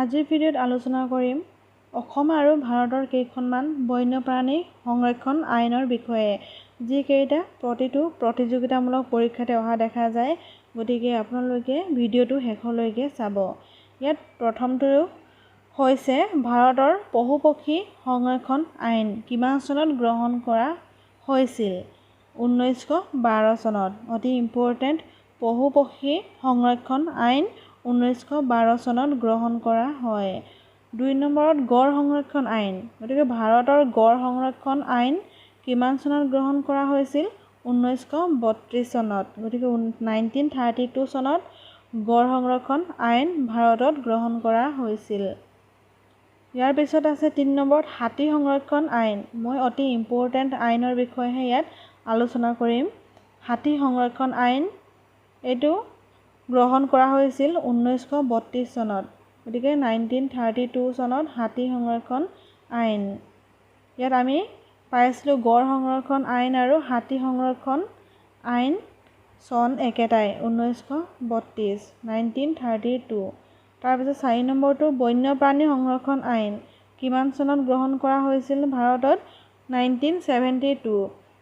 আজিৰ ভিডিঅ'ত আলোচনা কৰিম অসম আৰু ভাৰতৰ কেইখনমান বন্যপ্ৰাণী সংৰক্ষণ আইনৰ বিষয়ে যিকেইটা প্ৰতিটো প্ৰতিযোগিতামূলক পৰীক্ষাতে অহা দেখা যায়। গতিকে আপোনালোকে ভিডিঅ'টো শেষলৈকে চাব। ইয়াত প্ৰথমটো হৈছে ভাৰতৰ পশুপক্ষী সংৰক্ষণ আইন কিমান চনত গ্ৰহণ কৰা হৈছিল? 1912 চনত। অতি ইম্পৰ্টেণ্ট, পশুপক্ষী সংৰক্ষণ আইন 1912 চনত গ্ৰহণ কৰা হয়। 2 নম্বৰত গড় সংৰক্ষণ আইন। গতিকে ভাৰতৰ গড় সংৰক্ষণ আইন কিমান চনত গ্ৰহণ কৰা হৈছিল? 1932 চনত। গতিকে 1932 চনত গড় সংৰক্ষণ আইন ভাৰতত গ্ৰহণ কৰা হৈছিল। ইয়াৰ পিছত আছে 3 নম্বৰত হাতী সংৰক্ষণ আইন। মই অতি ইম্পৰ্টেণ্ট আইনৰ বিষয়েহে ইয়াত আলোচনা কৰিম। হাতী সংৰক্ষণ আইন এইটো গ্ৰহণ কৰা হৈছিল 1932 চনত। গতিকে 1932 চনত হাতী সংৰক্ষণ আইন। ইয়াত আমি পাইছিলোঁ গড় সংৰক্ষণ আইন আৰু হাতী সংৰক্ষণ আইন চন একেটাই 1932 1932। তাৰপিছত 4 নম্বৰটো বন্যপ্ৰাণী সংৰক্ষণ আইন কিমান চনত গ্ৰহণ কৰা হৈছিল ভাৰতত? 1972।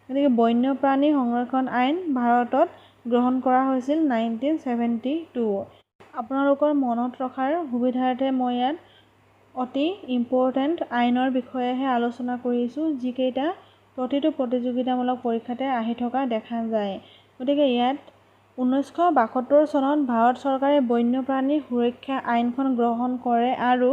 গতিকে বন্যপ্ৰাণী সংৰক্ষণ আইন ভাৰতত গ্ৰহণ কৰা হৈছিল 1972। আপোনালোকৰ মনত ৰখাৰ সুবিধাৰ্থে মই ইয়াত অতি ইম্পৰ্টেণ্ট আইনৰ বিষয়েহে আলোচনা কৰিছোঁ যিকেইটা প্ৰতিটো প্ৰতিযোগিতামূলক পৰীক্ষাতে আহি থকা দেখা যায়। গতিকে ইয়াত 1972 চনত ভাৰত চৰকাৰে বন্যপ্ৰাণী সুৰক্ষা আইনখন গ্ৰহণ কৰে আৰু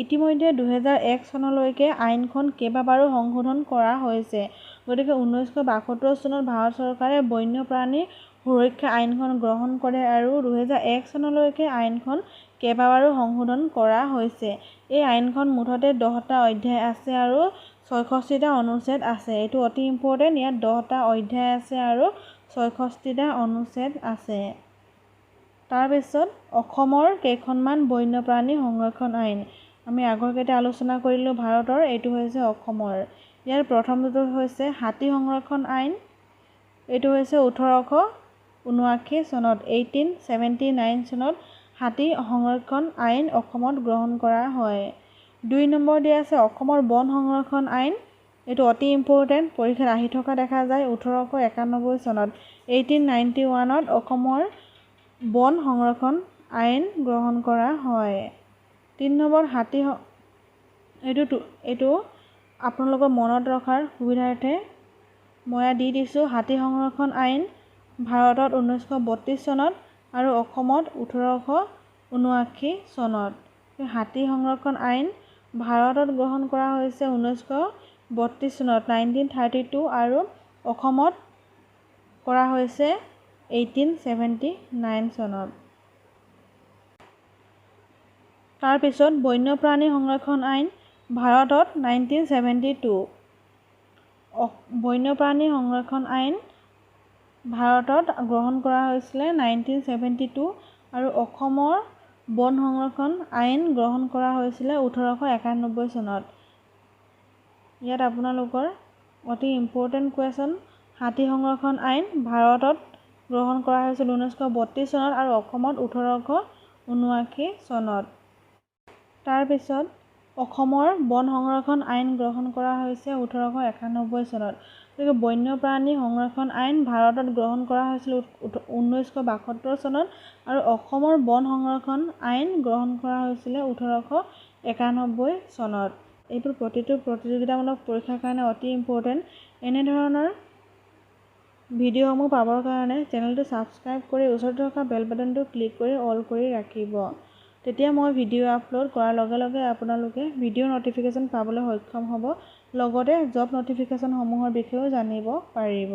ইতিমধ্যে 2001 চনলৈকে আইনখন কেইবাবাৰো সংশোধন কৰা হৈছে। গতিকে 1972 চনত ভাৰত চৰকাৰে বন্যপ্ৰাণী সুৰক্ষা আইনখন গ্ৰহণ কৰে আৰু 2001 চনলৈকে আইনখন কেইবাবাৰো সংশোধন কৰা হৈছে। এই আইনখন মুঠতে 10টা অধ্যায় আছে আৰু 66টা অনুচ্ছেদ আছে। এইটো অতি ইম্পৰ্টেণ্ট। ইয়াত 10টা অধ্যায় আছে আৰু 66টা অনুচ্ছেদ আছে। তাৰপিছত অসমৰ কেইখনমান বন্যপ্ৰাণী সংৰক্ষণ আইন। আমি আগৰকেইটা আলোচনা কৰিলোঁ ভাৰতৰ, এইটো হৈছে অসমৰ। ইয়াৰ প্ৰথমটো হৈছে হাতী সংৰক্ষণ আইন। এইটো হৈছে 1879 চনত 1879 চনত হাতী সংৰক্ষণ আইন অসমত গ্ৰহণ কৰা হয়। 2 নম্বৰ দিয়া আছে অসমৰ বন সংৰক্ষণ আইন। এইটো অতি ইম্পৰ্টেণ্ট, পৰীক্ষাত আহি থকা দেখা যায় 1891 চনত 1891ত অসমৰ বন সংৰক্ষণ আইন গ্ৰহণ কৰা হয়। 3 নম্বৰ হাতী এইটো আপোনালোকৰ মনত ৰখাৰ সুবিধাৰ্থে মই দি দিছোঁ। হাতী সংৰক্ষণ আইন ভাৰতত 1932 চনত আৰু অসমত 1879 চনত। হাতী সংৰক্ষণ আইন ভাৰতত গ্ৰহণ কৰা হৈছে 1932 চনত 1932 আৰু অসমত কৰা হৈছে 1879 চনত। তাৰপিছত বন্যপ্ৰাণী সংৰক্ষণ আইন ভাৰতত 1972। বন্যপ্ৰাণী সংৰক্ষণ আইন ভাৰতত গ্ৰহণ কৰা হৈছিলে 1972 আৰু অসমৰ বন সংৰক্ষণ আইন গ্ৰহণ কৰা হৈছিলে 1891 চনত। ইয়াত আপোনালোকৰ অতি ইম্পৰ্টেণ্ট কুৱেশ্যন, হাতী সংৰক্ষণ আইন ভাৰতত গ্ৰহণ কৰা হৈছিল 1932 চনত আৰু অসমত 1879 চনত। তাৰপিছত অসমৰ বন সংৰক্ষণ আইন গ্ৰহণ কৰা হৈছে 1891 চনত। গতিকে বন্যপ্ৰাণী সংৰক্ষণ আইন ভাৰতত গ্ৰহণ কৰা হৈছিল 1972 চনত আৰু অসমৰ বন সংৰক্ষণ আইন গ্ৰহণ কৰা হৈছিলে 1891 চনত। এইবোৰ প্ৰতিটো প্ৰতিযোগিতামূলক পৰীক্ষাৰ কাৰণে অতি ইম্পৰ্টেণ্ট। এনেধৰণৰ ভিডিঅ'সমূহ পাবৰ কাৰণে চেনেলটো ছাবস্ক্ৰাইব কৰি ওচৰতে থকা বেল বাটনটো ক্লিক কৰি অল কৰি ৰাখিব। তেতিয়া মই ভিডিঅ' আপলোড কৰাৰ লগে লগে আপোনালোকে ভিডিঅ' ন'টিফিকেশ্যন পাবলৈ সক্ষম হ'ব। লগতে জব ন'টিফিকেশ্যনসমূহৰ বিষয়েও জানিব পাৰিব।